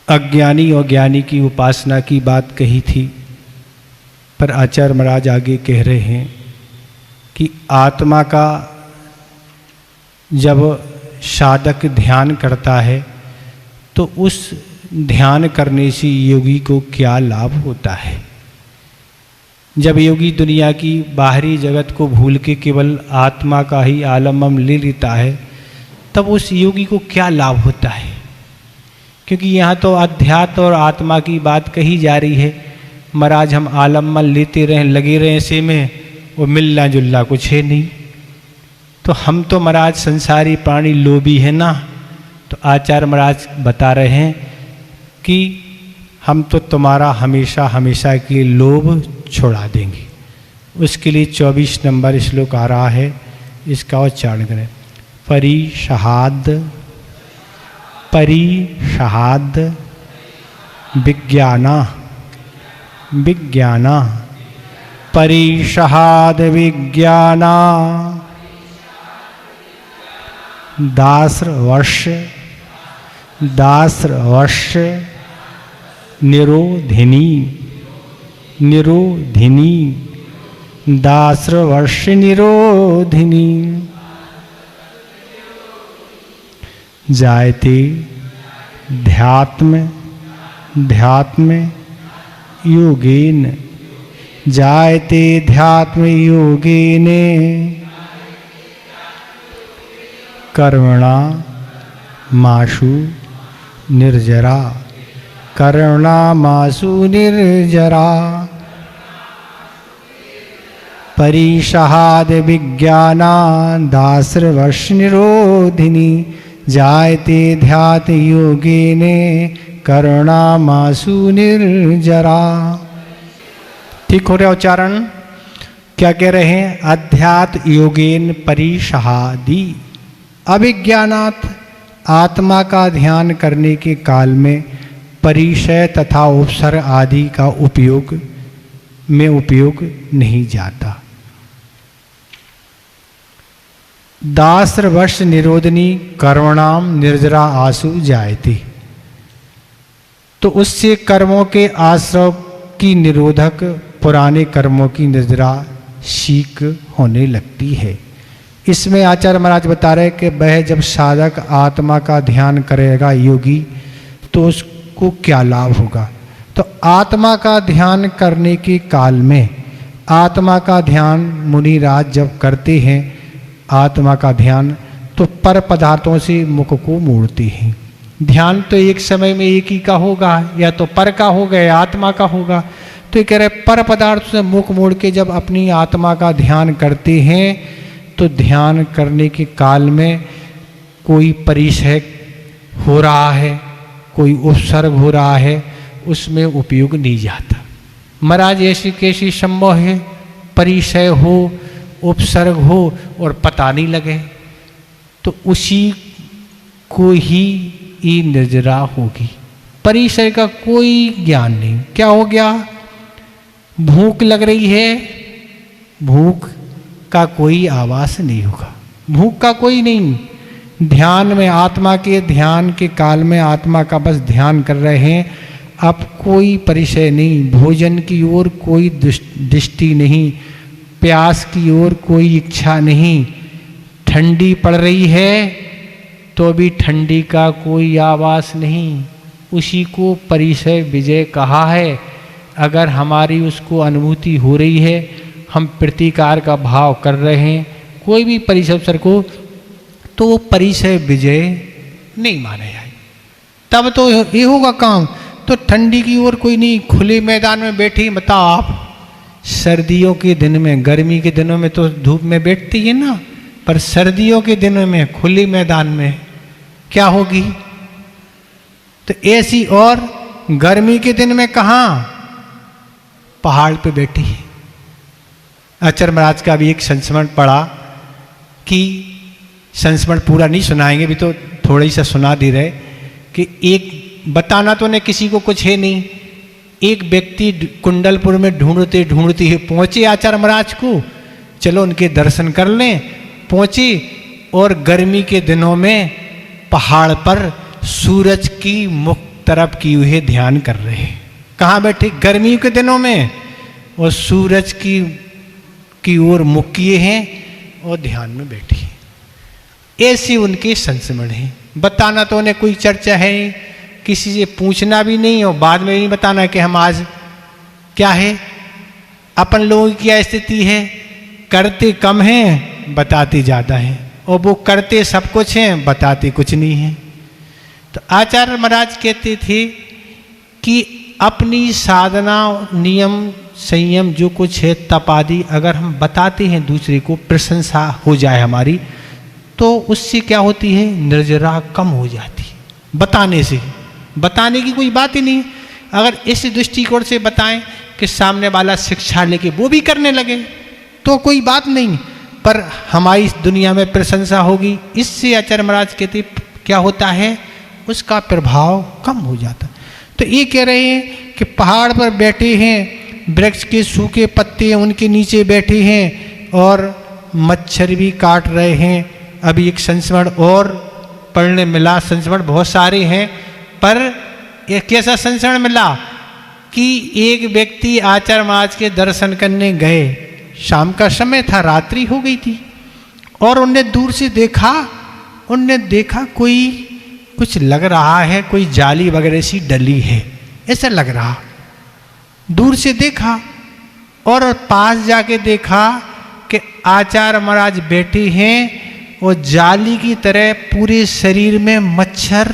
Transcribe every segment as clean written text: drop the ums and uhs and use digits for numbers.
अज्ञानी और ज्ञानी की उपासना की बात कही थी, पर आचार्य महाराज आगे कह रहे हैं कि आत्मा का जब साधक ध्यान करता है तो उस ध्यान करने से योगी को क्या लाभ होता है। जब योगी दुनिया की बाहरी जगत को भूल के केवल आत्मा का ही आलम्बन ले लेता है तब उस योगी को क्या लाभ होता है। क्योंकि यहाँ तो अध्यात्म और आत्मा की बात कही जा रही है। महाराज हम आलम्बन लेते रहें, लगे रहें से में, वो मिलना जुलना कुछ है नहीं। तो हम तो महाराज संसारी प्राणी लोभी है ना। तो आचार्य महाराज बता रहे हैं कि हम तो तुम्हारा हमेशा हमेशा के लोभ छोड़ा देंगे। उसके लिए 24 नंबर श्लोक आ रहा है, इसका उच्चारण करें। परिषहाद परिषहाद विज्ञाना विज्ञाना परिषहाद विज्ञाना दासवर्ष निरोधिनी निरोधिनी दासवर्ष निरोधिनी जायते ध्यात्म ध्यात्म योगेन जायते ध्यात्म योगेन कर्मणा माशु निर्जरा कर्मणा माशु निर्जरा परिषहाद विज्ञाना दासवर्ष निरोधिनी जायते ध्यात योगेन कर्मणा माशु निर्जरा। ठीक हो रहा उच्चारण? क्या कह रहे हैं? अध्यात्म योगेन परिषहादि अभिज्ञानात् आत्मा का ध्यान करने के काल में परिचय तथा उपसर्ग आदि का उपयोग नहीं जाता। दासवर्ष निरोधनी कर्मणाम निर्जरा आसु जायते, तो उससे कर्मों के आश्रव की निरोधक पुराने कर्मों की निर्जरा शीक होने लगती है। इसमें आचार्य महाराज बता रहे कि वह जब साधक आत्मा का ध्यान करेगा योगी तो उसको क्या लाभ होगा। तो आत्मा का ध्यान करने के काल में आत्मा का ध्यान मुनिराज जब करते हैं आत्मा का ध्यान तो पर पदार्थों से मुख को मोड़ते हैं। ध्यान तो एक समय में एक ही का होगा, या तो पर का होगा या आत्मा का होगा। तो ये कह रहे पर पदार्थ से मुख मोड़ के जब अपनी आत्मा का ध्यान करते हैं तो ध्यान करने के काल में कोई परिचय हो रहा है, कोई उपसर्ग हो रहा है, उसमें उपयोग नहीं जाता। महाराज ऐसी कैसी संभव है परिचय हो उपसर्ग हो और पता नहीं लगे, तो उसी को ही ये निर्जरा होगी। परिचय का कोई ज्ञान नहीं। क्या हो गया? भूख लग रही है, भूख का कोई आवास नहीं होगा, भूख का कोई नहीं। ध्यान में आत्मा के ध्यान के काल में आत्मा का बस ध्यान कर रहे हैं, अब कोई परिचय नहीं, भोजन की ओर कोई दृष्टि नहीं, प्यास की ओर कोई इच्छा नहीं। ठंडी पड़ रही है तो भी ठंडी का कोई आवास नहीं। उसी को परिचय विजय कहा है। अगर हमारी उसको अनुभूति हो रही है, हम प्रतिकार का भाव कर रहे हैं कोई भी परिचय अवसर को, तो वो परिचय विजय नहीं माने जाए, तब तो ये होगा काम। तो ठंडी की ओर कोई नहीं, खुले मैदान में बैठी, बताओ आप सर्दियों के दिन में, गर्मी के दिनों में तो धूप में बैठती है ना, पर सर्दियों के दिनों में खुले मैदान में क्या होगी? तो ऐसी और गर्मी के दिन में कहाँ? पहाड़ पे बैठी है। आचार्य महाराज का भी एक संस्मरण पढ़ा कि संस्मरण पूरा नहीं सुनाएंगे, अभी तो थोड़ा ही सा सुना दे रहे कि एक बताना तो ने किसी को कुछ है नहीं। एक व्यक्ति कुंडलपुर में ढूंढते ढूंढते पहुंचे आचार्य महाराज को, चलो उनके दर्शन कर लें। पहुंचे और गर्मी के दिनों में पहाड़ पर सूरज की मुख तरफ किए हुए ध्यान कर रहे हैं। कहाँ बैठे? गर्मियों के दिनों में, और सूरज की ओर मुख किए हैं और ध्यान में बैठे हैं। ऐसे उनके संस्मरण हैं। बताना तो उन्हें कोई चर्चा है, किसी से पूछना भी नहीं और बाद में नहीं बताना कि हम आज क्या है, अपन लोगों की क्या स्थिति है। करते कम हैं, बताते ज़्यादा हैं, और वो करते सब कुछ हैं, बताते कुछ नहीं हैं। तो आचार्य महाराज कहते थे कि अपनी साधना, नियम, संयम जो कुछ है, तप आदि अगर हम बताते हैं दूसरे को, प्रशंसा हो जाए हमारी, तो उससे क्या होती है? निर्जरा कम हो जाती है। बताने से, बताने की कोई बात ही नहीं। अगर इस दृष्टिकोण से बताएं कि सामने वाला शिक्षा लेके वो भी करने लगे तो कोई बात नहीं, पर हमारी दुनिया में प्रशंसा होगी, इससे आचार्य महाराज कहते क्या होता है? उसका प्रभाव कम हो जाता। तो ये कह रहे हैं कि पहाड़ पर बैठे हैं, वृक्ष के सूखे पत्ते उनके नीचे बैठे हैं और मच्छर भी काट रहे हैं। अभी एक संस्मरण और पढ़ने मिला, संस्मरण बहुत सारे हैं, पर एक कैसा संस्मरण मिला कि एक व्यक्ति आचार्य महाराज के दर्शन करने गए, शाम का समय था, रात्रि हो गई थी, और उनने दूर से देखा कोई कुछ लग रहा है, कोई जाली वगैरह सी डली है, ऐसा लग रहा। दूर से देखा और पास जाके देखा कि आचार्य महाराज बैठे हैं और जाली की तरह पूरे शरीर में मच्छर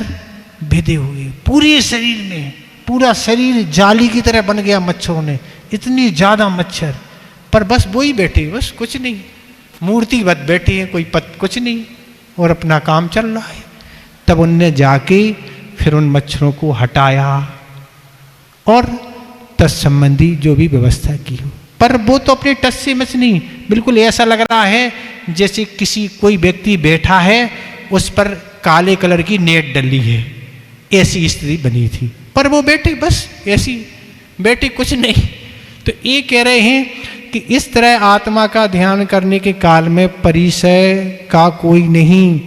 भिदे हुए, पूरे शरीर में, पूरा शरीर जाली की तरह बन गया मच्छरों ने, इतनी ज़्यादा मच्छर। पर बस वो ही बैठे, बस कुछ नहीं, मूर्ति बद बैठे हैं, कोई कुछ नहीं, और अपना काम चल रहा है। तब उनने जाके फिर उन मच्छरों को हटाया और तत्संबंधी जो भी व्यवस्था की हो। पर वो तो अपने टच से मच नहीं, बिल्कुल ऐसा लग रहा है जैसे कोई व्यक्ति बैठा है, उस पर काले कलर की नेट डली है, ऐसी स्थिति बनी थी। पर वो बैठे, बस ऐसी बैठे, कुछ नहीं। तो ये कह रहे हैं कि इस तरह आत्मा का ध्यान करने के काल में परिचय का कोई नहीं,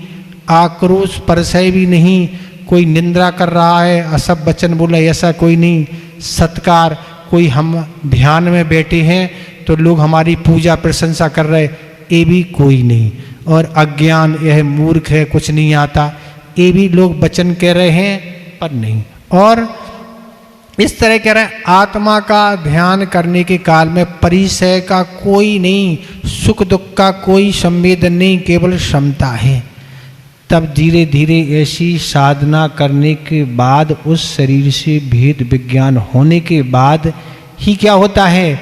आक्रोश परसय भी नहीं, कोई निंदा कर रहा है, असभ वचन बोला, ऐसा कोई नहीं। सत्कार, कोई हम ध्यान में बैठे हैं तो लोग हमारी पूजा प्रशंसा कर रहे, ये भी कोई नहीं। और अज्ञान, यह मूर्ख है, कुछ नहीं आता, ये भी लोग वचन कह रहे हैं, पर नहीं। और इस तरह कह रहे हैं आत्मा का ध्यान करने के काल में परिचय का कोई नहीं, सुख दुख का कोई संवेदन नहीं, केवल क्षमता है। तब धीरे धीरे ऐसी साधना करने के बाद, उस शरीर से भेद विज्ञान होने के बाद ही क्या होता है?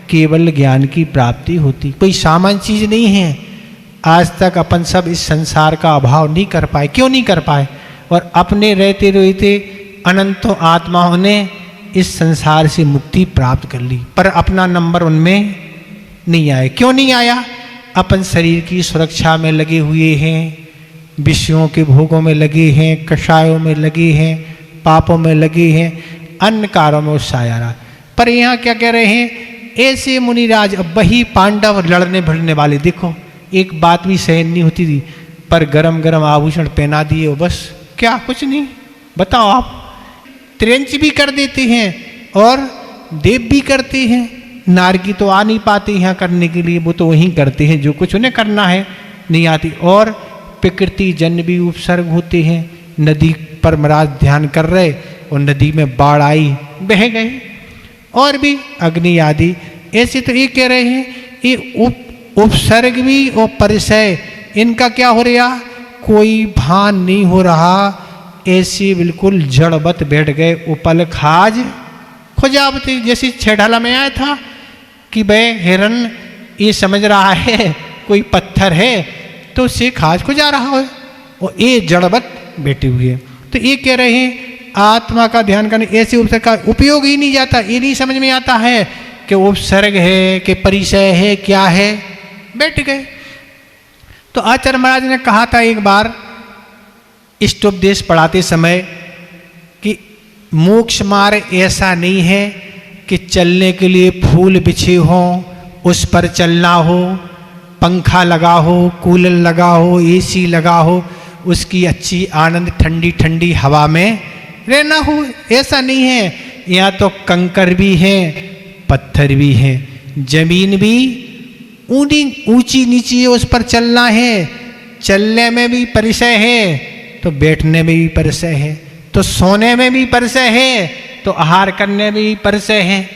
केवल ज्ञान की प्राप्ति होती। कोई सामान्य चीज नहीं है। आज तक अपन सब इस संसार का अभाव नहीं कर पाए। क्यों नहीं कर पाए? और अपने रहते रहते अनंतों आत्माओं ने इस संसार से मुक्ति प्राप्त कर ली, पर अपना नंबर उनमें नहीं आया। क्यों नहीं आया? अपन शरीर की सुरक्षा में लगे हुए हैं, विषयों के भोगों में लगे हैं, कषायों में लगे हैं, पापों में लगे हैं, अन्य कार्यों में उत्साह आ रहा। पर यहाँ क्या कह रहे हैं? ऐसे मुनिराज, अब वही पांडव लड़ने भिड़ने वाले, देखो एक बात भी सहन नहीं होती थी, पर गरम गरम आभूषण पहना दिए हो, बस क्या, कुछ नहीं। बताओ आप, त्रियंच भी कर देते हैं और देव भी करते हैं। नारकी तो आ नहीं पाते यहाँ करने के लिए, वो तो वहीं करते हैं जो कुछ उन्हें करना है, नहीं आती। और प्रकृति जन्य भी उपसर्ग होते हैं। नदी पर महाराज ध्यान कर रहे और नदी में बाढ़ आई, बह गए। और भी अग्नि आदि, ऐसे तो ये कह रहे हैं ये उपसर्ग भी और परिचय, इनका क्या हो रहा? कोई भान नहीं हो रहा। ऐसे बिल्कुल जड़वत बैठ गए। उपल खाज खुजावते, जैसे छेड़ाला में आया था कि भाई हिरन ये समझ रहा है कोई पत्थर है तो उससे खाज खुजा रहा है, और ये जड़वत बैठे हुए। तो ये कह रहे हैं आत्मा का ध्यान करने ऐसे उपसर्ग का उपयोग ही नहीं जाता। ये नहीं समझ में आता है कि उपसर्ग है कि परिचय है, क्या है, बैठ गए। तो आचार्य महाराज ने कहा था एक बार इष्टोपदेश पढ़ाते समय कि मोक्ष मार्ग ऐसा नहीं है कि चलने के लिए फूल बिछे हों, उस पर चलना हो, पंखा लगा हो, कूलर लगा हो, एसी लगा हो, उसकी अच्छी आनंद ठंडी ठंडी हवा में रहना हो, ऐसा नहीं है। यहाँ तो कंकर भी है, पत्थर भी है, जमीन भी ऊंची नीची है, उस पर चलना है। चलने में भी परिचय है तो बैठने में भी परिचय है, तो सोने में भी परिचय है, तो आहार करने में भी परिचय है।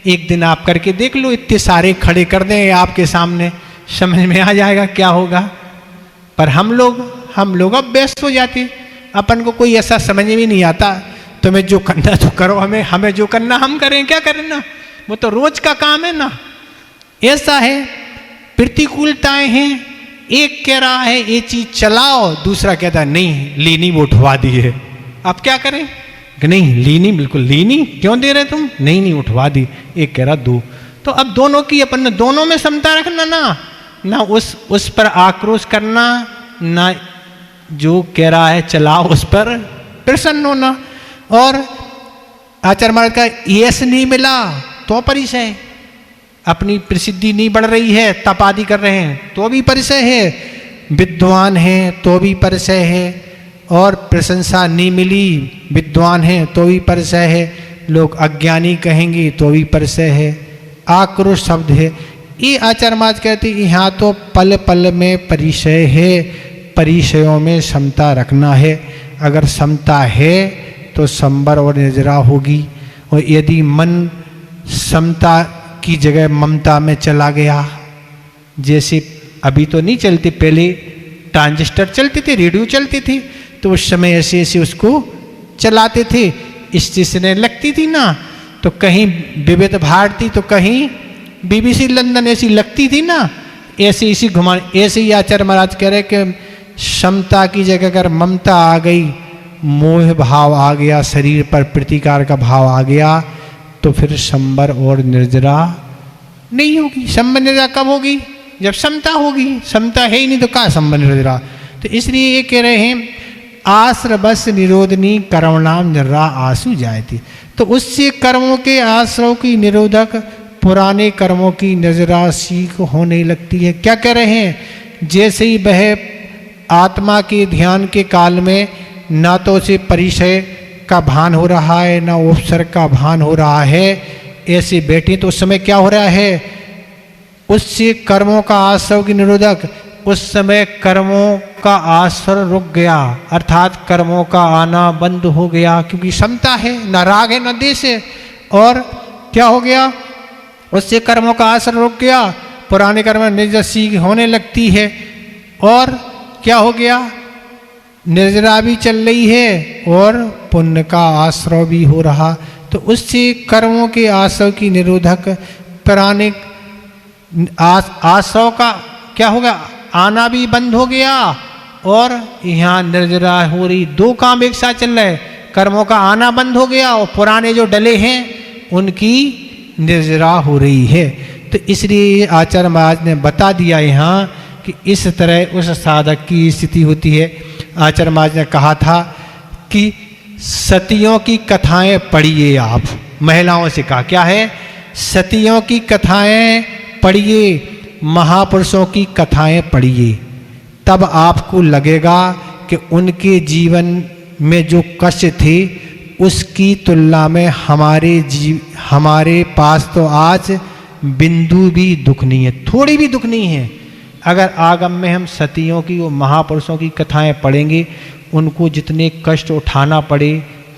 एक दिन आप करके देख लो, इतने सारे खड़े कर दें आपके सामने, समझ में आ जाएगा क्या होगा। पर हम लोग अब व्यस्त हो जाते, अपन को कोई ऐसा समझ में नहीं आता। तुम्हें जो करना तो करो, हमें जो करना हम करें, क्या करना, वो तो रोज का काम है ना। ऐसा है, प्रतिकूलताएं हैं। एक कह रहा है ये चीज चलाओ, दूसरा कहता है नहीं लीनी वो उठवा दी है, आप क्या करें कि नहीं लीनी, बिल्कुल लीनी क्यों दे रहे तुम, नहीं उठवा दी। एक कह रहा दो, तो अब दोनों की अपन दोनों में समता रखना ना उस पर आक्रोश करना, ना जो कह रहा है चलाओ उस पर प्रसन्न होना। और आचार्य महाराज का यश नहीं मिला तो परिचय, अपनी प्रसिद्धि नहीं बढ़ रही है, तप आदि कर रहे हैं तो भी परिचय है, विद्वान हैं तो भी परिचय है, और प्रशंसा नहीं मिली, विद्वान हैं तो भी परिचय है, लोग अज्ञानी कहेंगे तो भी परिचय है, आक्रोश शब्द है। ये आचार्य महाराज कहते यहाँ तो पल पल में परिचय है, परिचयों में समता रखना है। अगर समता है तो संबर और निर्जरा होगी, और यदि मन समता की जगह ममता में चला गया, जैसे अभी तो नहीं चलते, पहले ट्रांजिस्टर चलते थे, रेडियो चलते थे, तो उस समय ऐसे ऐसे उसको चलाते थे, स्टेशनें लगती थी ना, तो कहीं विविध भारती तो कहीं BBC लंदन ऐसी लगती थी ना, ऐसे इसी घुमा। ऐसे ही आचार्य महाराज कह रहे कि समता की जगह अगर ममता आ गई, मोह भाव आ गया, शरीर पर प्रतिकार का भाव आ गया, तो फिर संबर और निर्जरा नहीं होगी। संबर निर्जरा कब होगी, जब समता होगी। समता है ही नहीं तो कहाँ संबर निर्जरा। तो इसलिए ये कह रहे हैं आश्र बस निरोधनी कर्मणाम निर्जरा आसु जायती, तो उससे कर्मों के आश्रव की निरोधक पुराने कर्मों की निर्जरा सीख होने लगती है। क्या कह रहे हैं, जैसे ही वह आत्मा के ध्यान के काल में ना तो उसे परिचय का भान हो रहा है, ना उपसर्ग का भान हो रहा है, ऐसे बैठे तो उस समय क्या हो रहा है, उससे कर्मों का आश्रव की निरोधक, उस समय कर्मों का आश्रय रुक गया, अर्थात कर्मों का आना बंद हो गया, क्योंकि समता है, न राग है न द्वेष है। और क्या हो गया, उससे कर्मों का आश्रय रुक गया, पुराने कर्म निर्जरा सीख होने लगती है। और क्या हो गया, निर्जरा भी चल रही है और पुण्य का आश्रय भी हो रहा, तो उससे कर्मों के आश्रय की निरोधक पुराने आश्रय का क्या होगा, आना भी बंद हो गया, और यहाँ निर्जरा हो रही। दो काम एक साथ चल रहे, कर्मों का आना बंद हो गया और पुराने जो डले हैं उनकी निर्जरा हो रही है। तो इसलिए आचार्य महाराज ने बता दिया यहाँ कि इस तरह उस साधक की स्थिति होती है। आचार्य महाराज ने कहा था कि सतियों की कथाएं पढ़िए। आप महिलाओं से कहा क्या है, सतियों की कथाएं पढ़िए, महापुरुषों की कथाएं पढ़िए, तब आपको लगेगा कि उनके जीवन में जो कष्ट थे उसकी तुलना में हमारे पास तो आज बिंदु भी दुख नहीं है, थोड़ी भी दुख नहीं है। अगर आगम में हम सतियों की और महापुरुषों की कथाएं पढ़ेंगे, उनको जितने कष्ट उठाना पड़े,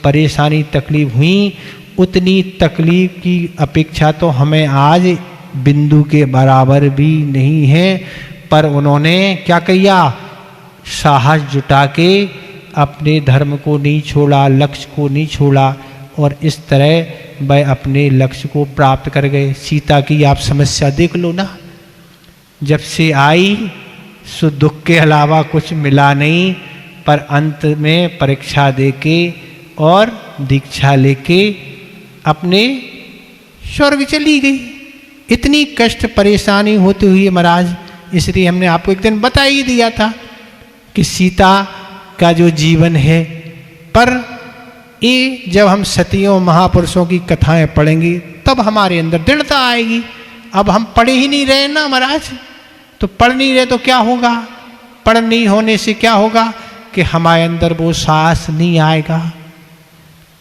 परेशानी तकलीफ हुई, उतनी तकलीफ की अपेक्षा तो हमें आज बिंदु के बराबर भी नहीं है। पर उन्होंने क्या किया, साहस जुटा के अपने धर्म को नहीं छोड़ा, लक्ष्य को नहीं छोड़ा, और इस तरह वह अपने लक्ष्य को प्राप्त कर गए। सीता की आप समस्या देख लो ना, जब से आई सो दुख के अलावा कुछ मिला नहीं, पर अंत में परीक्षा देके और दीक्षा लेके अपने स्वर्ग चली गई। इतनी कष्ट परेशानी होती हुई महाराज, इसलिए हमने आपको एक दिन बता ही दिया था कि सीता का जो जीवन है, पर ये जब हम सतियों महापुरुषों की कथाएं पढ़ेंगे तब हमारे अंदर दृढ़ता आएगी। अब हम पढ़ ही नहीं रहे ना महाराज, तो पढ़ नहीं रहे तो क्या होगा, पढ़ नहीं होने से क्या होगा कि हमारे अंदर वो साहस नहीं आएगा।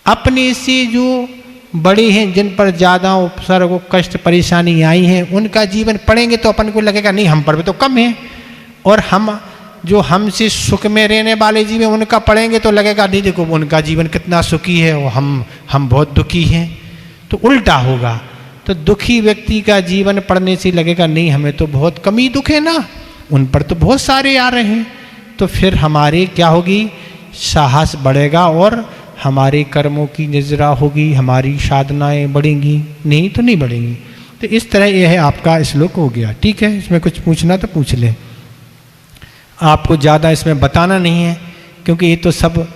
अपने से जो बड़े हैं, जिन पर ज़्यादा उपसर्ग कष्ट परेशानी आई हैं, उनका जीवन पढ़ेंगे तो अपन को लगेगा नहीं हम पर भी तो कम है। और हम जो हमसे सुख में रहने वाले जीव हैं उनका पढ़ेंगे तो लगेगा नहीं देखो उनका जीवन कितना सुखी है और हम बहुत दुखी हैं। तो उल्टा होगा। तो दुखी व्यक्ति का जीवन पढ़ने से लगेगा नहीं हमें तो बहुत कम ही दुख है ना, उन पर तो बहुत सारे आ रहे हैं। तो फिर हमारे क्या होगी, साहस बढ़ेगा और हमारे कर्मों की निजरा होगी, हमारी साधनाएं बढ़ेंगी, नहीं तो नहीं बढ़ेंगी। तो इस तरह यह है आपका श्लोक हो गया। ठीक है, इसमें कुछ पूछना तो पूछ ले। आपको ज़्यादा इसमें बताना नहीं है क्योंकि ये तो सब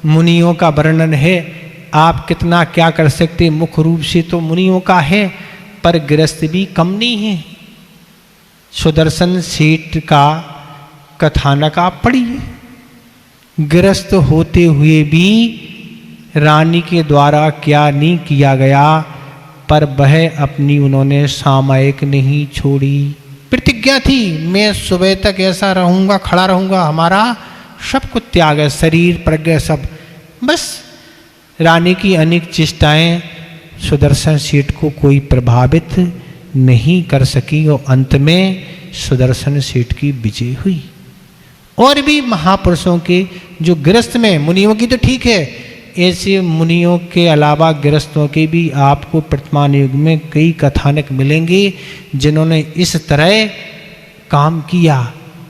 मुनियों का वर्णन है। आप कितना क्या कर सकते, मुख्य रूप से तो मुनियों का है, पर गृहस्थ भी कम नहीं है। सुदर्शन सेठ का कथानक आप पढ़िए, गृहस्थ होते हुए भी रानी के द्वारा क्या नहीं किया गया, पर वह अपनी उन्होंने सामयिक नहीं छोड़ी। प्रतिज्ञा थी मैं सुबह तक ऐसा रहूँगा, खड़ा रहूँगा, हमारा सब कुछ त्याग है, शरीर प्रज्ञा सब। बस रानी की अनेक चेष्टाएं सुदर्शन सेठ को कोई प्रभावित नहीं कर सकी और अंत में सुदर्शन सेठ की विजय हुई। और भी महापुरुषों के जो गृहस्थ में, मुनियों की तो ठीक है, ऐसे मुनियों के अलावा गृहस्थों के भी आपको वर्तमान युग में कई कथानक मिलेंगे जिन्होंने इस तरह काम किया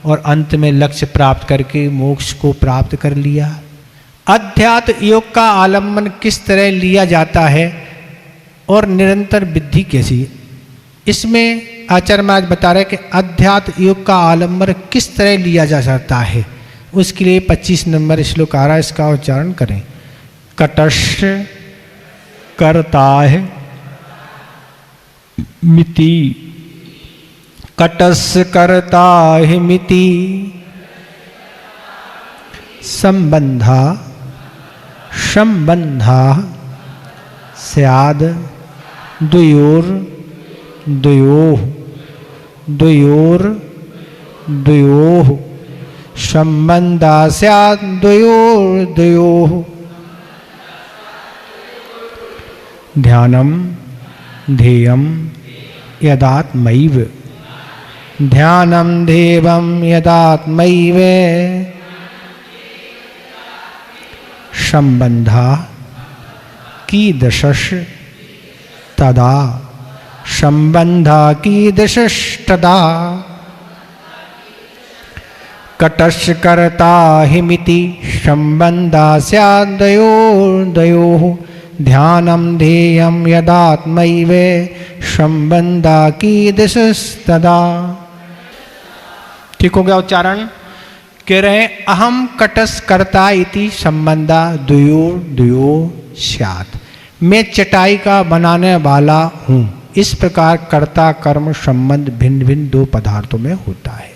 और अंत में लक्ष्य प्राप्त करके मोक्ष को प्राप्त कर लिया। अध्यात्म योग का आलम्बन किस तरह लिया जाता है और निरंतर वृद्धि कैसी, इसमें आचार्य महाराज बता रहे कि अध्यात्म योग का आलम्बन किस तरह लिया जा सकता है। उसके लिए 25 नंबर श्लोक आ रहा है, इसका उच्चारण करें। कटस्थ करता है मिति, कटस्थ करता है मिति, संबंधा संबंधा स्याद द्वयोर द्वयोः द्वयोर द्वयोः संबंधा स्याद द्वयोर द्वयोः। ध्यानम ध्येयम यदात्मैव, ध्यानम ध्येयम यदात्मैव, संबंधा कीदृशः तदा, संबंधा कीदृशस्तदा, कटस्थ करता हिमिति, संबंधा स्याद् द्वयोर्द्वयोः, ध्यानम ध्येयम यदात्मैव, संबंधा कीदृशस्तदा। ठीक हो गया उच्चारण। कह रहे हैं अहम कटस्थ करता इति संबंधा द्वयोर द्वयो स्यात्, मैं चटाई का बनाने वाला हूँ। इस प्रकार कर्ता कर्म संबंध भिन्न भिन्न दो पदार्थों में होता है।